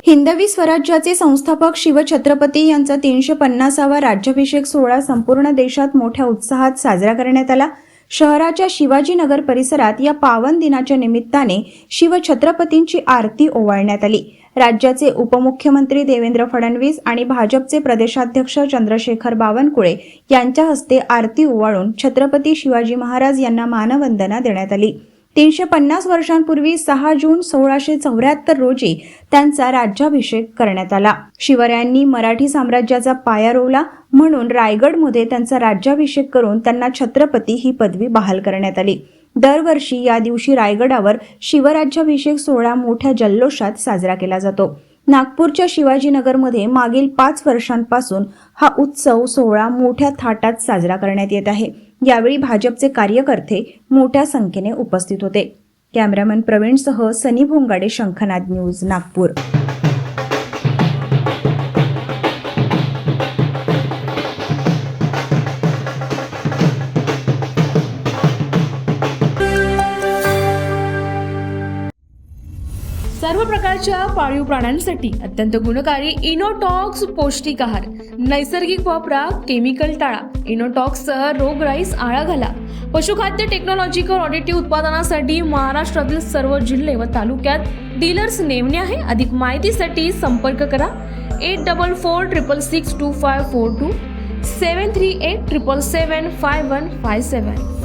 हिंदवी स्वराज्याचे संस्थापक शिवछत्रपती यांचा 350वा राज्याभिषेक सोहळा संपूर्ण देशात मोठ्या उत्साहात साजरा करण्यात आला। शहराच्या शिवाजीनगर परिसरात या पावन दिनाच्या निमित्ताने शिवछत्रपतींची आरती ओवाळण्यात आली। राज्याचे उपमुख्यमंत्री देवेंद्र फडणवीस आणि भाजपचे प्रदेशाध्यक्ष चंद्रशेखर बावनकुळे यांच्या हस्ते आरती ओवाळून छत्रपती शिवाजी महाराज यांना मानवंदना देण्यात आली। 350 वर्षांपूर्वी 6 जून 1674 रोजी त्यांचा राज्याभिषेक करण्यात आला। शिवरायांनी मराठी साम्राज्याचा पाया रोवला म्हणून रायगडमध्ये त्यांचा राज्याभिषेक करून त्यांना छत्रपती ही पदवी बहाल करण्यात आली। दरवर्षी या दिवशी रायगडावर शिवराज्याभिषेक सोहळा मोठ्या जल्लोषात साजरा केला जातो। नागपूरच्या शिवाजीनगरमध्ये मागील 5 वर्षांपासून हा उत्सव सोहळा मोठ्या थाटात साजरा करण्यात येत आहे। यावेळी भाजपचे कार्यकर्ते मोठ्या संख्येने उपस्थित होते। कॅमेरामन प्रवीणसह सनी भोंगाडे, शंखनाद न्यूज, नागपूर। सर्व प्रकारच्या पाळीव प्राण्यांसाठी अत्यंत गुणकारी इनोटॉक्स पौष्टिक आहार, नैसर्गिक वापरा, केमिकल टाळा। इनोटॉक्ससह रोगराईस आळा घाला। पशुखाद्य टेक्नॉलॉजिकल ऑडिटिव्ह उत्पादनासाठी महाराष्ट्रातील सर्व जिल्हे व तालुक्यात डीलर्स नेमणे आहे। अधिक माहितीसाठी संपर्क करा 8446625542 738777557।